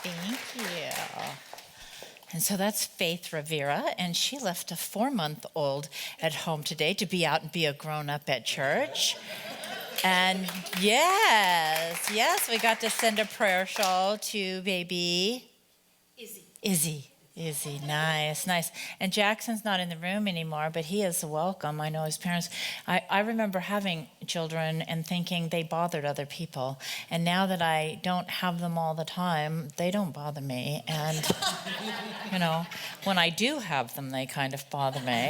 Thank you. And so that's Faith Rivera, and she left a 4-month-old at home today to be out and be a grown-up at church. And yes, we got to send a prayer shawl to baby Izzy, nice. And Jackson's not in the room anymore, but he is welcome. I know his parents. I remember having children and thinking they bothered other people. And now that I don't have them all the time, they don't bother me. And, when I do have them, they kind of bother me.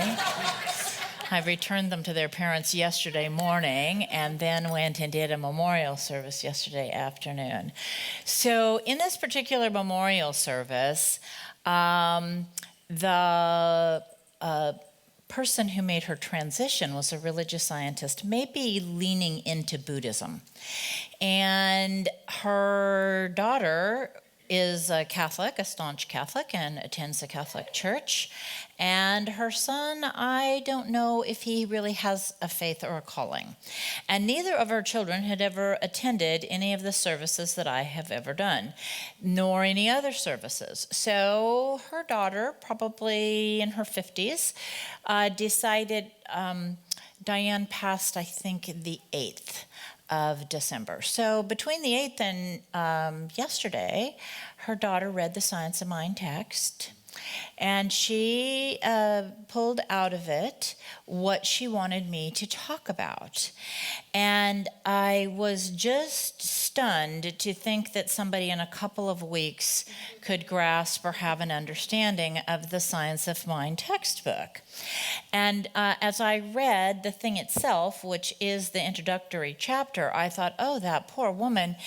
I returned them to their parents yesterday morning and then went and did a memorial service yesterday afternoon. So in this particular memorial service, the person who made her transition was a religious scientist, maybe leaning into Buddhism. And her daughter is a Catholic, a staunch Catholic, and attends a Catholic church. And her son, I don't know if he really has a faith or a calling. And neither of her children had ever attended any of the services that I have ever done, nor any other services. So her daughter, probably in her 50s, decided, Diane passed, I think, the 8th of December. So between the 8th and yesterday, her daughter read the Science of Mind text, and she pulled out of it what she wanted me to talk about. And I was just stunned to think that somebody in a couple of weeks could grasp or have an understanding of the Science of Mind textbook. And as I read the thing itself, which is the introductory chapter, I thought, oh, that poor woman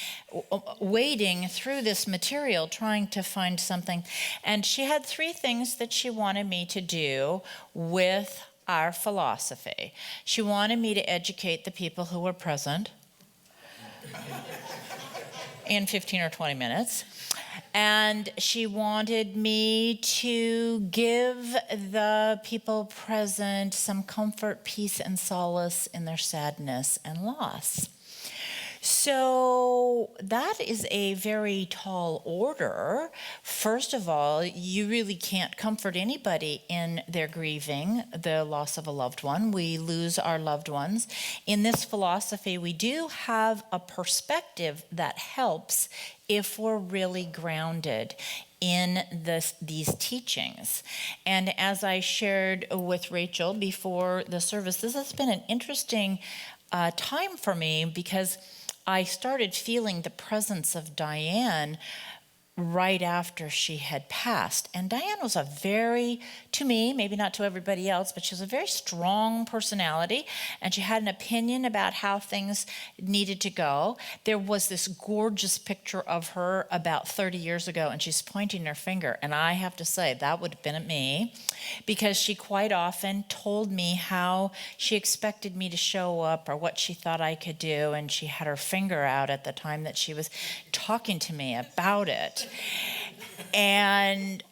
wading through this material trying to find something. And she had 3 things that she wanted me to do with our philosophy. She wanted me to educate the people who were present in 15 or 20 minutes. And she wanted me to give the people present some comfort, peace, and solace in their sadness and loss. So that is a very tall order. First of all, you really can't comfort anybody in their grieving the loss of a loved one. We lose our loved ones. In this philosophy, we do have a perspective that helps if we're really grounded in these teachings. And as I shared with Rachel before the service, this has been an interesting time for me because I started feeling the presence of Diane right after she had passed. And Diane was a very, to me, maybe not to everybody else, but she was a very strong personality, and she had an opinion about how things needed to go. There was this gorgeous picture of her about 30 years ago, and she's pointing her finger, and I have to say, that would have been at me, because she quite often told me how she expected me to show up or what she thought I could do, and she had her finger out at the time that she was talking to me about it. And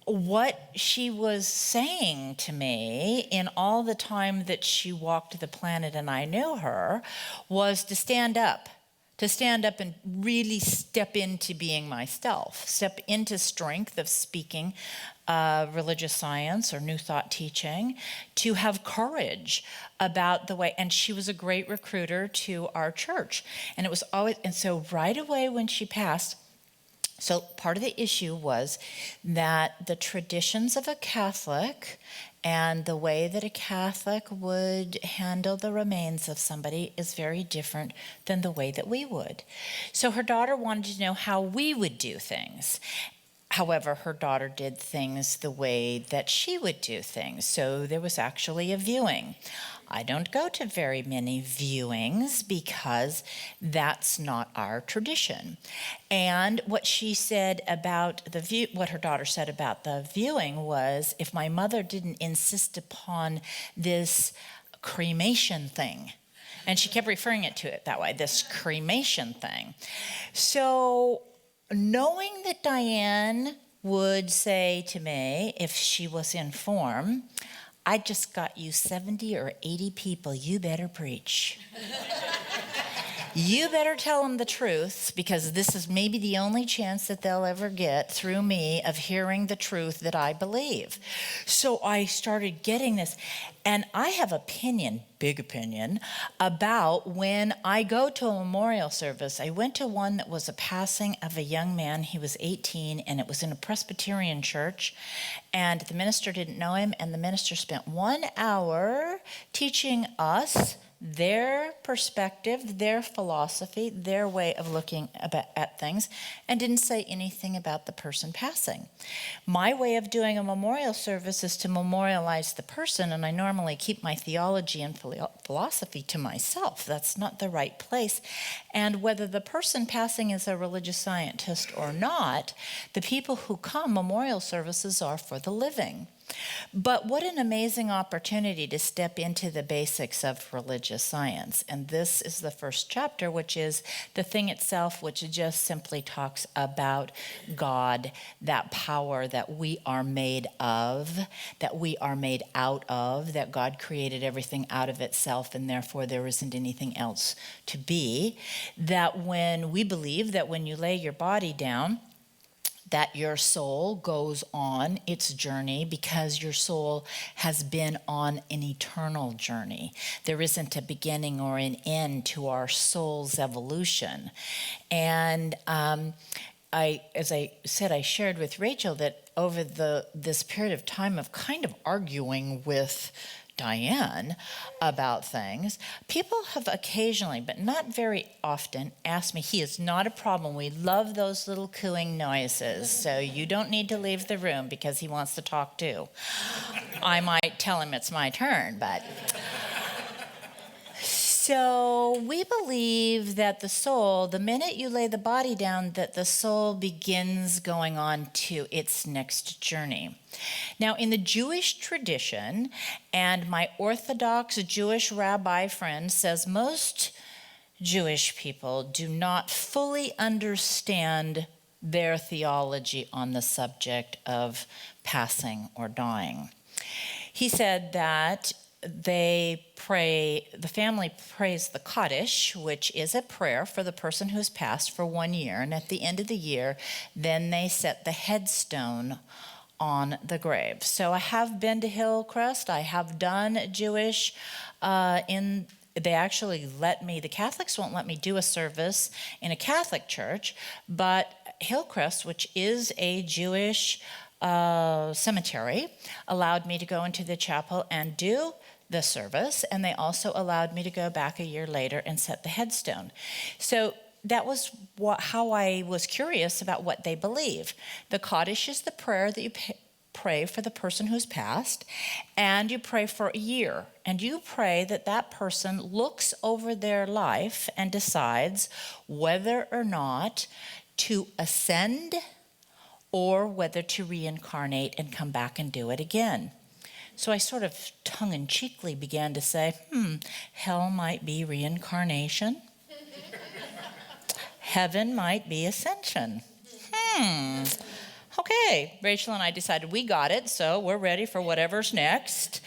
what she was saying to me in all the time that she walked the planet and I knew her was to stand up and really step into being myself, step into strength of speaking religious science or New Thought teaching, to have courage about the way, and she was a great recruiter to our church. And it was always, and so right away when she passed, so part of the issue was that the traditions of a Catholic and the way that a Catholic would handle the remains of somebody is very different than the way that we would. So her daughter wanted to know how we would do things. However, her daughter did things the way that she would do things. So there was actually a viewing. I don't go to very many viewings because that's not our tradition. And what she said about what her daughter said about the viewing was, if my mother didn't insist upon this cremation thing, and she kept referring to it that way, this cremation thing. So knowing that Diane would say to me, if she was in form, I just got you 70 or 80 people, you better preach. You better tell them the truth, because this is maybe the only chance that they'll ever get through me of hearing the truth that I believe. So I started getting this, and I have big opinion, about when I go to a memorial service. I went to one that was a passing of a young man. He was 18, and it was in a Presbyterian church, and the minister didn't know him, and the minister spent 1 hour teaching us their perspective, their philosophy, their way of looking at things, and didn't say anything about the person passing. My way of doing a memorial service is to memorialize the person, and I normally keep my theology and philosophy to myself. That's not the right place. And whether the person passing is a religious scientist or not, the people who come, memorial services are for the living. But what an amazing opportunity to step into the basics of religious science. And this is the first chapter, which is the thing itself, which just simply talks about God, that power that we are made of, that we are made out of, that God created everything out of itself, and therefore there isn't anything else to be. That when we believe that when you lay your body down, that your soul goes on its journey, because your soul has been on an eternal journey. There isn't a beginning or an end to our soul's evolution. And as I said, I shared with Rachel that over this period of time of kind of arguing with Diane about things, people have occasionally, but not very often, asked me, he is not a problem. We love those little cooing noises, so you don't need to leave the room because he wants to talk too. I might tell him it's my turn, but... So we believe that the soul, the minute you lay the body down, that the soul begins going on to its next journey. Now, in the Jewish tradition, and my Orthodox Jewish rabbi friend says most Jewish people do not fully understand their theology on the subject of passing or dying. He said that the family prays the Kaddish, which is a prayer for the person who's passed for 1 year. And at the end of the year, then they set the headstone on the grave. So I have been to Hillcrest. I have done Jewish they actually the Catholics won't let me do a service in a Catholic church, but Hillcrest, which is a Jewish cemetery, allowed me to go into the chapel and do the service, and they also allowed me to go back a year later and set the headstone. So that was how I was curious about what they believe. The Kaddish is the prayer that you pray for the person who's passed, and you pray for a year, and you pray that that person looks over their life and decides whether or not to ascend or whether to reincarnate and come back and do it again. So I sort of tongue-in-cheekly began to say, hell might be reincarnation. Heaven might be ascension. Okay, Rachel and I decided we got it, so we're ready for whatever's next.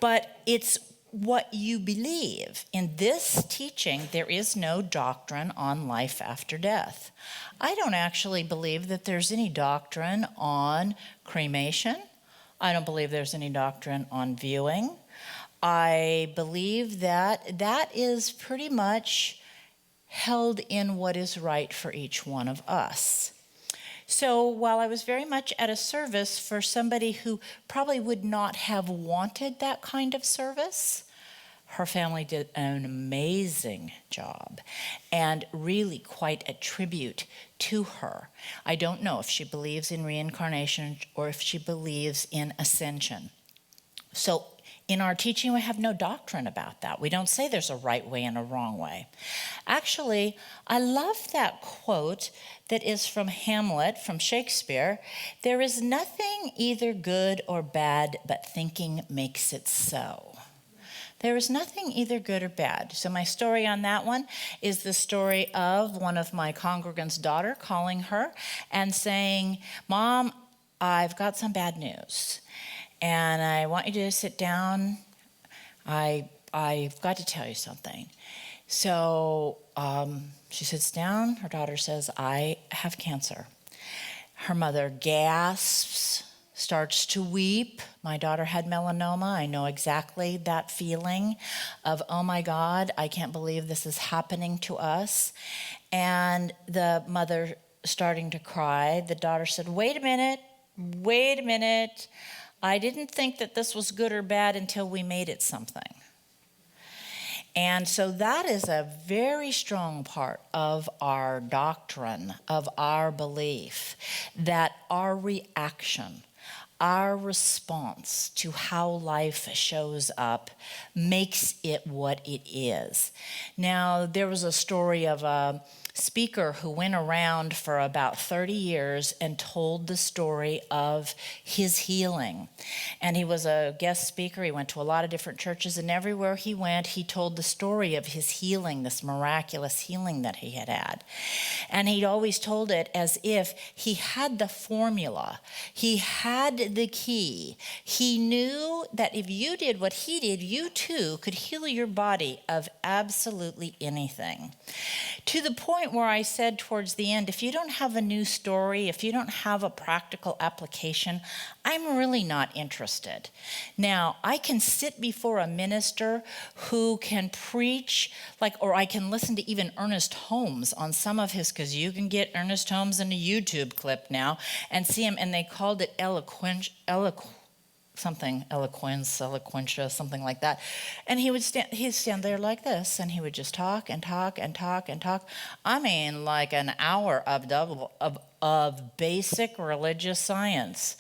But it's what you believe. In this teaching, there is no doctrine on life after death. I don't actually believe that there's any doctrine on cremation. I don't believe there's any doctrine on viewing. I believe that that is pretty much held in what is right for each one of us. So while I was very much at a service for somebody who probably would not have wanted that kind of service, her family did an amazing job and really quite a tribute to her. I don't know if she believes in reincarnation or if she believes in ascension. So in our teaching, we have no doctrine about that. We don't say there's a right way and a wrong way. Actually, I love that quote that is from Hamlet, from Shakespeare. There is nothing either good or bad, but thinking makes it so. There is nothing either good or bad. So my story on that one is the story of one of my congregants' daughter calling her and saying, Mom, I've got some bad news. And I want you to sit down. I've got to tell you something. So she sits down. Her daughter says, I have cancer. Her mother gasps, starts to weep. My daughter had melanoma. I know exactly that feeling of, oh my God, I can't believe this is happening to us. And the mother starting to cry. The daughter said, wait a minute. I didn't think that this was good or bad until we made it something. And so that is a very strong part of our doctrine, of our belief, that our reaction, our response to how life shows up makes it what it is. Now, there was a story of a speaker who went around for about 30 years and told the story of his healing. And he was a guest speaker. He went to a lot of different churches, and everywhere he went, he told the story of his healing, this miraculous healing that he had had. And he'd always told it as if he had the formula. He had the key. He knew that if you did what he did, you too could heal your body of absolutely anything. To the point where I said towards the end, if you don't have a new story, if you don't have a practical application, I'm really not interested. Now, I can sit before a minister who can preach, or I can listen to even Ernest Holmes on some of his, because you can get Ernest Holmes in a YouTube clip now and see him, and they called it eloquentia, something like that. And he'd stand there like this, and he would just talk and talk and talk and talk. I mean, like an hour of basic religious science.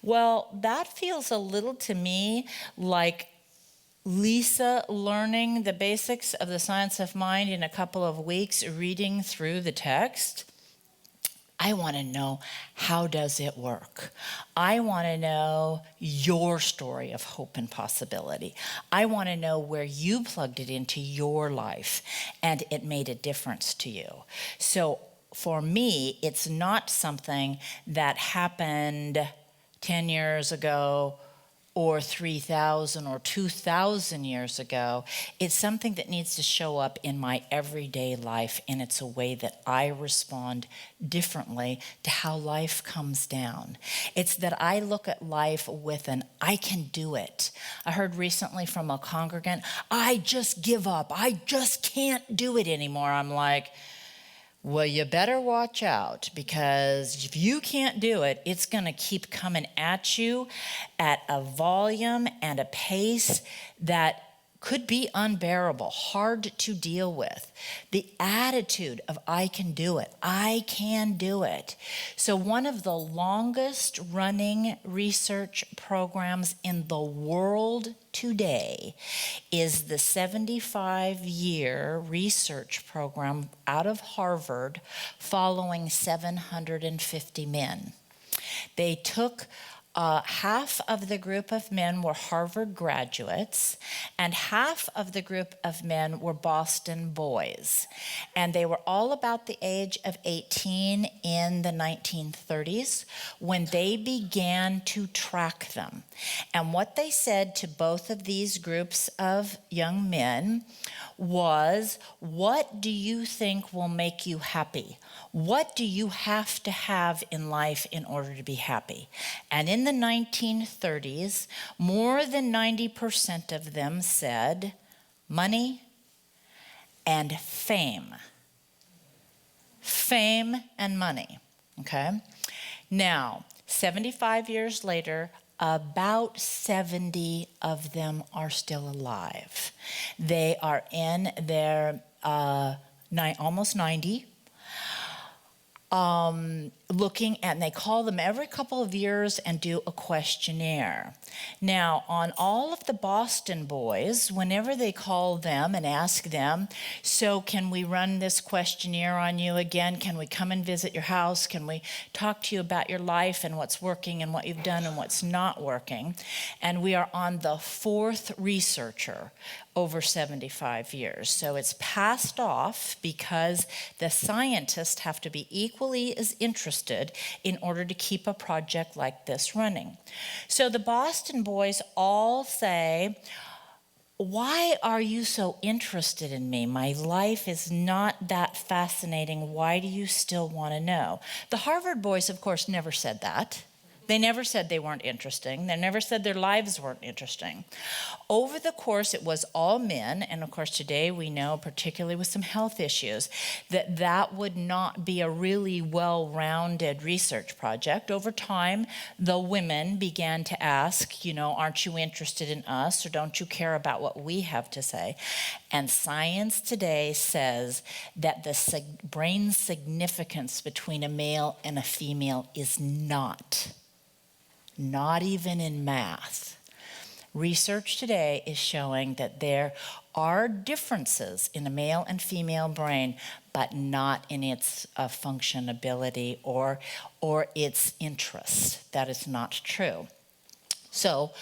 Well, that feels a little to me like Lisa learning the basics of the science of mind in a couple of weeks, reading through the text. I want to know, how does it work? I want to know your story of hope and possibility. I want to know where you plugged it into your life and it made a difference to you. So for me, it's not something that happened 10 years ago or 3,000 or 2,000 years ago. It's something that needs to show up in my everyday life, and it's a way that I respond differently to how life comes down. It's that I look at life with an I can do it. I heard recently from a congregant, I just give up. I just can't do it anymore. I'm like, well, you better watch out, because if you can't do it, it's going to keep coming at you at a volume and a pace that could be unbearable, hard to deal with. The attitude of I can do it. I can do it. So one of the longest running research programs in the world today is the 75-year research program out of Harvard following 750 men. They took half of the group of men were Harvard graduates, and half of the group of men were Boston boys. And they were all about the age of 18 in the 1930s when they began to track them. And what they said to both of these groups of young men was, what do you think will make you happy? What do you have to have in life in order to be happy? And in the 1930s, more than 90% of them said money and fame. Fame and money, okay? Now, 75 years later, about 70 of them are still alive. They are in their almost 90. Looking at, and they call them every couple of years and do a questionnaire. Now, on all of the Boston boys, whenever they call them and ask them, so can we run this questionnaire on you again? Can we come and visit your house? Can we talk to you about your life and what's working and what you've done and what's not working? And we are on the fourth researcher over 75 years. So it's passed off because the scientists have to be equally as interested in order to keep a project like this running. So the Boston boys all say, why are you so interested in me? My life is not that fascinating. Why do you still want to know? The Harvard boys, of course, never said that. They never said they weren't interesting. They never said their lives weren't interesting. Over the course, it was all men. And of course, today we know, particularly with some health issues, that that would not be a really well-rounded research project. Over time, the women began to ask, aren't you interested in us, or don't you care about what we have to say? And science today says that the brain significance between a male and a female is not even in math. Research today is showing that there are differences in a male and female brain, but not in its functionability or its interest. That is not true. So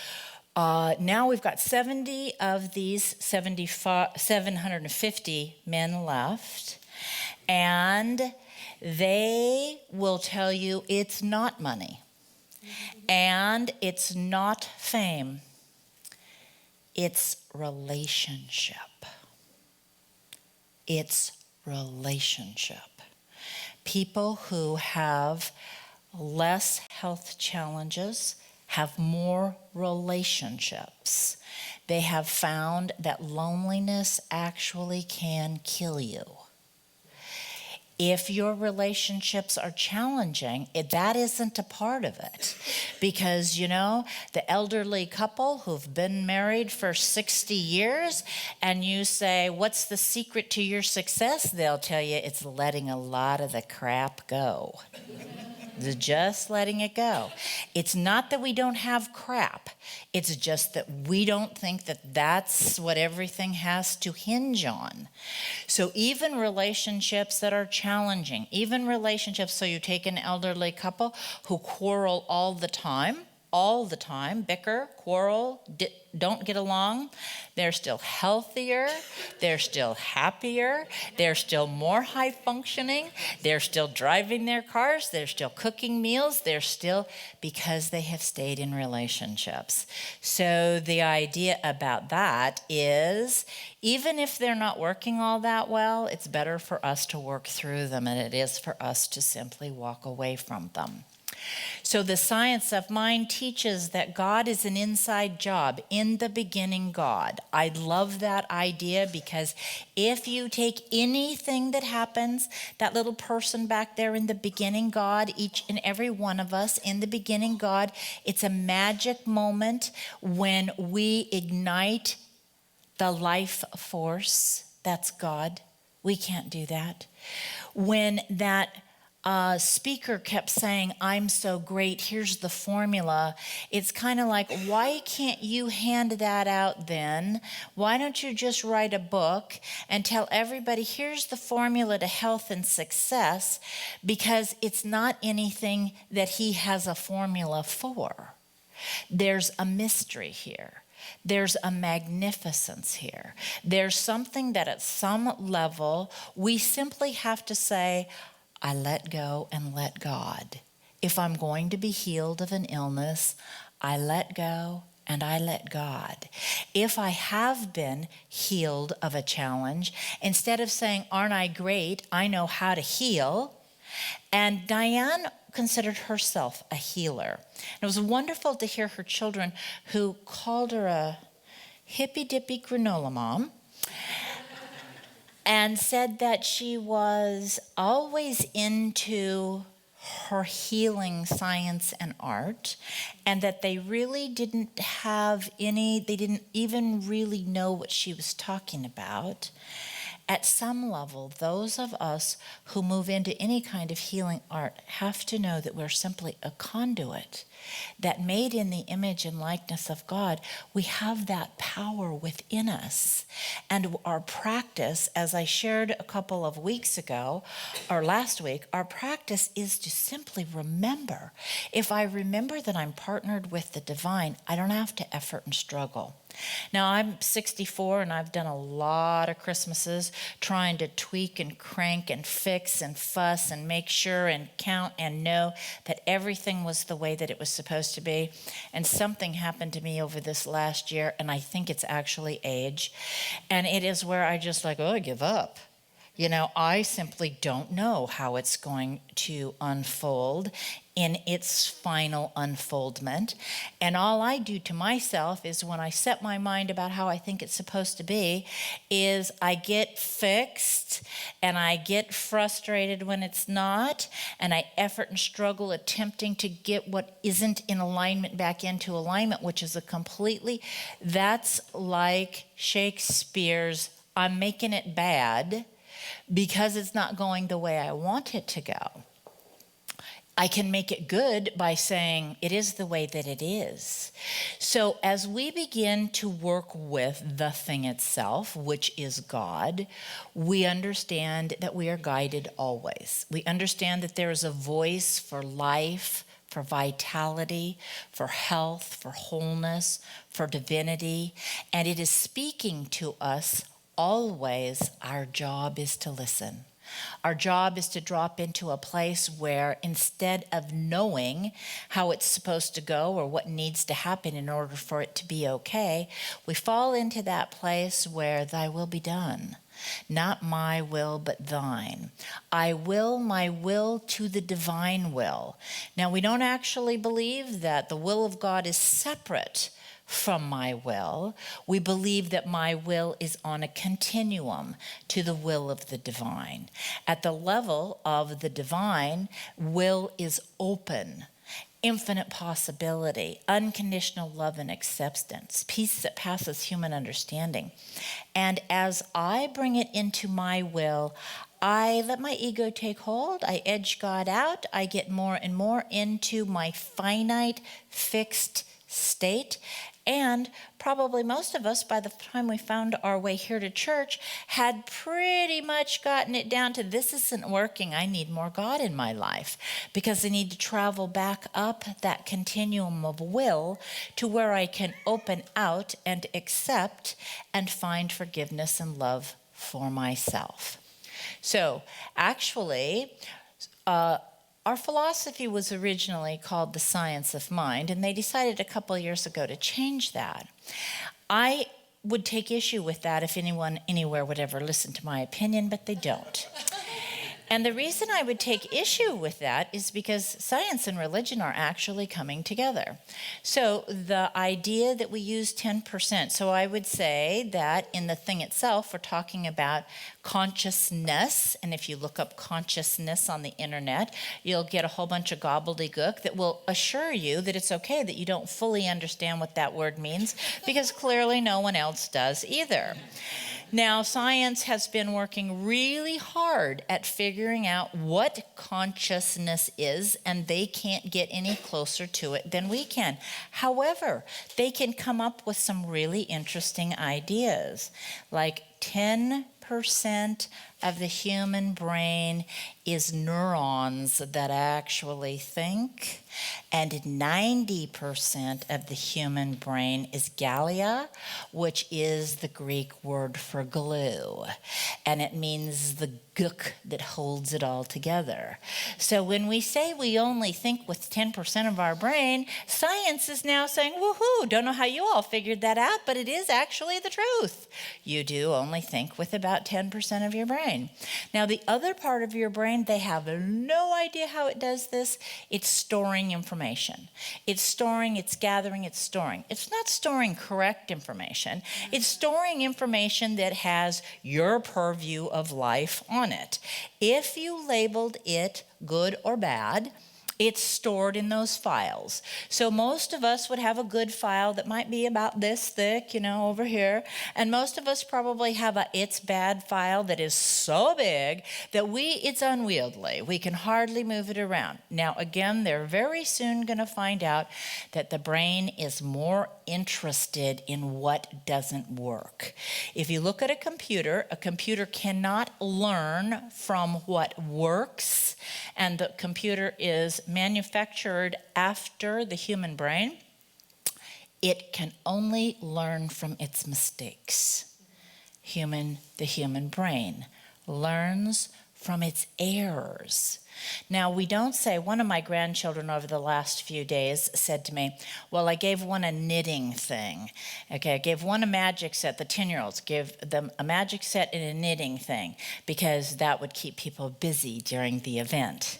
now we've got 70 of these 750 men left, and they will tell you it's not money. And it's not fame, it's relationship. It's relationship. People who have less health challenges have more relationships. They have found that loneliness actually can kill you. If your relationships are challenging, that isn't a part of it. Because, the elderly couple who've been married for 60 years, and you say, what's the secret to your success? They'll tell you it's letting a lot of the crap go. Just letting it go. It's not that we don't have crap. It's just that we don't think that that's what everything has to hinge on. So even relationships that are challenging, even relationships, so you take an elderly couple who quarrel all the time, bicker, quarrel, don't get along, they're still healthier, they're still happier, they're still more high functioning, they're still driving their cars, they're still cooking meals, because they have stayed in relationships. So the idea about that is, even if they're not working all that well, it's better for us to work through them than it is for us to simply walk away from them. So the science of mind teaches that God is an inside job. In the beginning, God. I love that idea, because if you take anything that happens, that little person back there in the beginning, God, each and every one of us in the beginning, God, it's a magic moment when we ignite the life force. That's God. We can't do that. When that speaker kept saying, I'm so great, here's the formula. It's kind of like, why can't you hand that out then? Why don't you just write a book and tell everybody, here's the formula to health and success, because it's not anything that he has a formula for. There's a mystery here. There's a magnificence here. There's something that at some level we simply have to say, I let go and let God. If I'm going to be healed of an illness, I let go and I let God. If I have been healed of a challenge, instead of saying, aren't I great, I know how to heal. And Diane considered herself a healer. And it was wonderful to hear her children, who called her a hippy-dippy granola mom, and said that she was always into her healing science and art, and that they really didn't they didn't even really know what she was talking about. At some level, those of us who move into any kind of healing art have to know that we're simply a conduit, that made in the image and likeness of God, we have that power within us. And our practice, as I shared a couple of weeks ago, or last week, our practice is to simply remember. If I remember that I'm partnered with the divine, I don't have to effort and struggle. Now, I'm 64 and I've done a lot of Christmases trying to tweak and crank and fix and fuss and make sure and count and know that everything was the way that it was supposed to be. And something happened to me over this last year, and I think it's actually age. And it is where I just like, I give up. I simply don't know how it's going to unfold in its final unfoldment. And all I do to myself is when I set my mind about how I think it's supposed to be, is I get fixed and I get frustrated when it's not, and I effort and struggle attempting to get what isn't in alignment back into alignment, which is that's like Shakespeare's I'm making it bad because it's not going the way I want it to go. I can make it good by saying it is the way that it is. So as we begin to work with the thing itself, which is God, we understand that we are guided always. We understand that there is a voice for life, for vitality, for health, for wholeness, for divinity, and it is speaking to us always. Our job is to listen. Our job is to drop into a place where instead of knowing how it's supposed to go or what needs to happen in order for it to be okay, we fall into that place where thy will be done. Not my will, but thine. I will my will to the divine will. Now, we don't actually believe that the will of God is separate from my will. We believe that my will is on a continuum to the will of the divine. At the level of the divine, will is open, infinite possibility, unconditional love and acceptance, peace that passes human understanding. And as I bring it into my will, I let my ego take hold. I edge God out. I get more and more into my finite, fixed state. And probably most of us, by the time we found our way here to church, had pretty much gotten it down to this isn't working. I need more God in my life because I need to travel back up that continuum of will to where I can open out and accept and find forgiveness and love for myself. So actually, our philosophy was originally called the science of mind, and they decided a couple years ago to change that. I would take issue with that if anyone anywhere would ever listen to my opinion, but they don't. And the reason I would take issue with that is because science and religion are actually coming together. So the idea that we use 10%, so I would say that in the thing itself, we're talking about consciousness. And if you look up consciousness on the internet, you'll get a whole bunch of gobbledygook that will assure you that it's okay that you don't fully understand what that word means, because clearly no one else does either. Now, science has been working really hard at figuring out what consciousness is, and they can't get any closer to it than we can. However, they can come up with some really interesting ideas, like 10% of the human brain is neurons that actually think, and 90% of the human brain is gallia, which is the Greek word for glue, and it means the gook that holds it all together. So when we say we only think with 10% of our brain, science is now saying, woohoo, don't know how you all figured that out, but it is actually the truth. You do only think with about 10% of your brain. Now, the other part of your brain, they have no idea how it does this. It's storing information. It's storing, it's gathering, it's storing. It's not storing correct information. It's storing information that has your purview of life on it. If you labeled it good or bad, it's stored in those files. So most of us would have a good file that might be about this thick, over here. And most of us probably have a it's bad file that is so big that it's unwieldy. We can hardly move it around. Now, again, they're very soon going to find out that the brain is more interested in what doesn't work. If you look at a computer cannot learn from what works, and the computer is manufactured after the human brain. It can only learn from its mistakes. The human brain learns from its errors. Now, we don't say, one of my grandchildren over the last few days said to me, well, I gave one a knitting thing. Okay, I gave one a magic set, the 10-year-olds, give them a magic set and a knitting thing, because that would keep people busy during the event.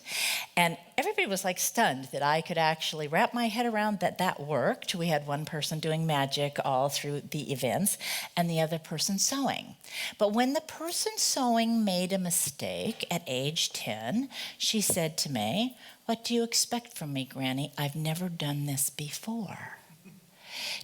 And everybody was like stunned that I could actually wrap my head around that worked. We had one person doing magic all through the events and the other person sewing. But when the person sewing made a mistake at age 10, she said to me, what do you expect from me, Granny? I've never done this before.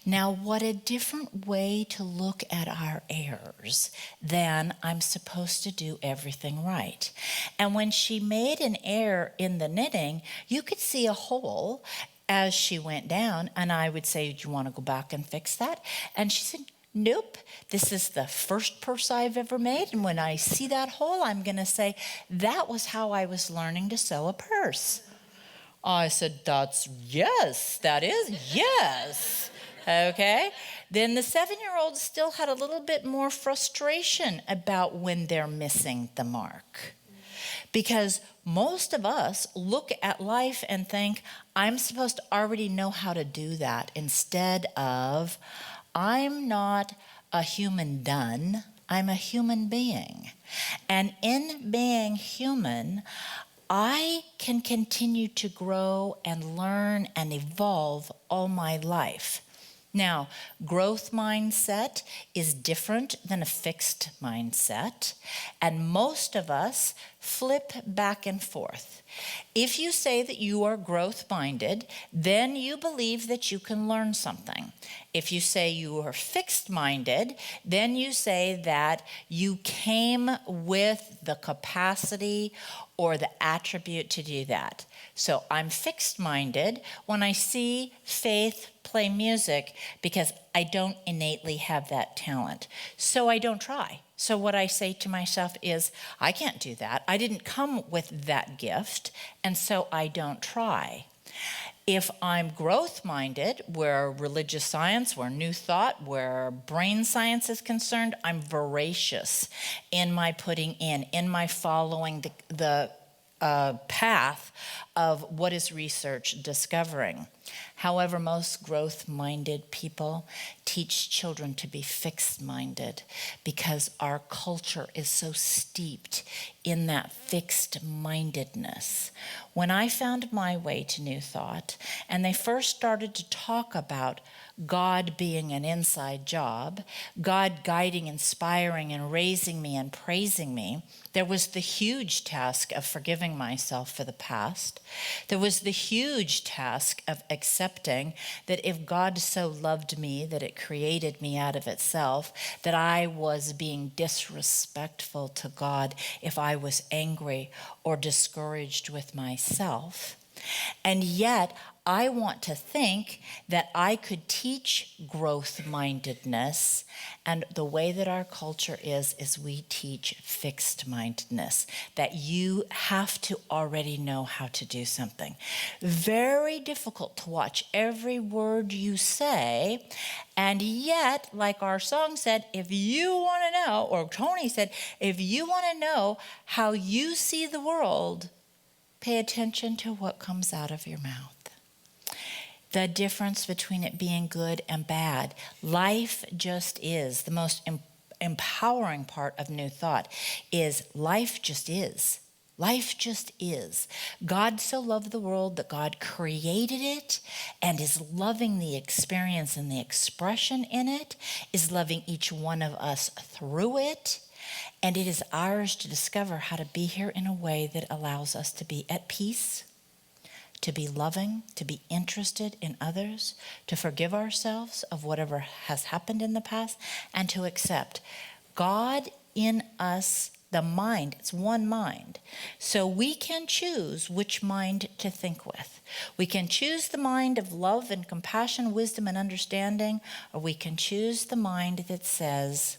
Now, what a different way to look at our errors than I'm supposed to do everything right. And when she made an error in the knitting, you could see a hole as she went down, and I would say, do you want to go back and fix that? And she said, nope, this is the first purse I've ever made, and when I see that hole, I'm going to say, that was how I was learning to sew a purse. I said, yes. Okay? Then the 7-year-old still had a little bit more frustration about when they're missing the mark. Because most of us look at life and think, I'm supposed to already know how to do that, instead of, I'm not a human done, I'm a human being. And in being human, I can continue to grow and learn and evolve all my life. Now, growth mindset is different than a fixed mindset, and most of us flip back and forth. If you say that you are growth-minded, then you believe that you can learn something. If you say you are fixed-minded, then you say that you came with the capacity or the attribute to do that. So I'm fixed-minded when I see Faith play music because I don't innately have that talent. So I don't try. So what I say to myself is, I can't do that. I didn't come with that gift, and so I don't try. If I'm growth-minded, where religious science, where new thought, where brain science is concerned, I'm voracious in my putting in my following the path of what is research discovering. However, most growth-minded people teach children to be fixed-minded because our culture is so steeped in that fixed-mindedness. When I found my way to New Thought, and they first started to talk about God being an inside job, God guiding, inspiring, and raising me and praising me, there was the huge task of forgiving myself for the past. There was the huge task of accepting that if God so loved me, that it created me out of itself, that I was being disrespectful to God if I was angry or discouraged with myself. And yet, I want to think that I could teach growth-mindedness, and the way that our culture is we teach fixed-mindedness, that you have to already know how to do something. Very difficult to watch every word you say, and yet, like our song said, if you want to know, or Tony said, if you want to know how you see the world, pay attention to what comes out of your mouth. The difference between it being good and bad. Life just is. The most empowering part of New Thought is life just is. Life just is. God so loved the world that God created it and is loving the experience and the expression in it, is loving each one of us through it, and it is ours to discover how to be here in a way that allows us to be at peace, to be loving, to be interested in others, to forgive ourselves of whatever has happened in the past, and to accept God in us, the mind. It's one mind. So we can choose which mind to think with. We can choose the mind of love and compassion, wisdom and understanding, or we can choose the mind that says,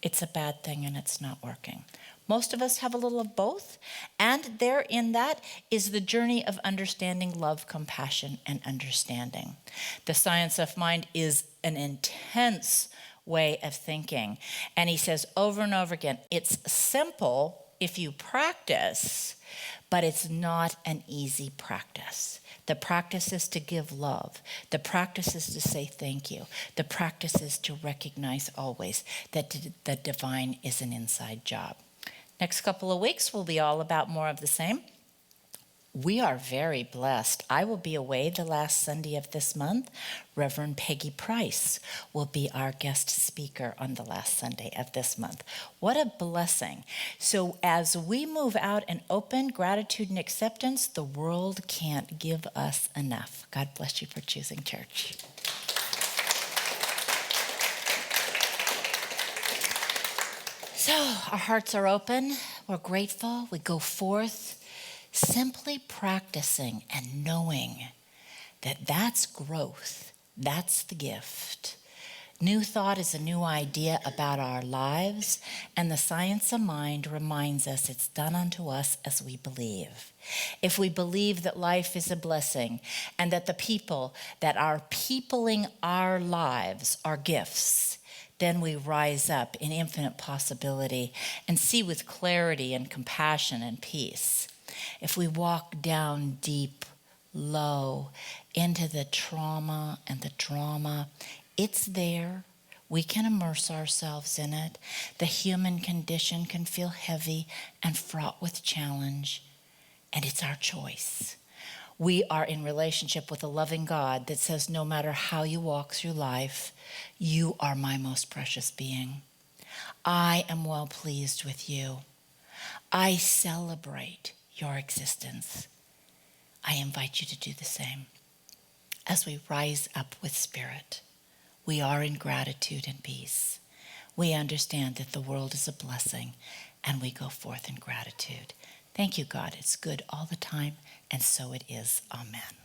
it's a bad thing and it's not working. Most of us have a little of both. And there in that is the journey of understanding love, compassion, and understanding. The science of mind is an intense way of thinking. And he says over and over again, it's simple if you practice, but it's not an easy practice. The practice is to give love. The practice is to say thank you. The practice is to recognize always that the divine is an inside job. Next couple of weeks will be all about more of the same. We are very blessed. I will be away the last Sunday of this month. Reverend Peggy Price will be our guest speaker on the last Sunday of this month. What a blessing. So as we move out and open gratitude and acceptance, the world can't give us enough. God bless you for choosing church. So our hearts are open. We're grateful. We go forth. Simply practicing and knowing that that's growth, that's the gift. New thought is a new idea about our lives, and the science of mind reminds us it's done unto us as we believe. If we believe that life is a blessing and that the people that are peopling our lives are gifts, then we rise up in infinite possibility and see with clarity and compassion and peace. If we walk down deep, low, into the trauma and the drama, it's there. We can immerse ourselves in it. The human condition can feel heavy and fraught with challenge, and it's our choice. We are in relationship with a loving God that says no matter how you walk through life, you are my most precious being. I am well pleased with you. I celebrate your existence. I invite you to do the same. As we rise up with spirit, we are in gratitude and peace. We understand that the world is a blessing, and we go forth in gratitude. Thank you, God. It's good all the time, and so it is. Amen.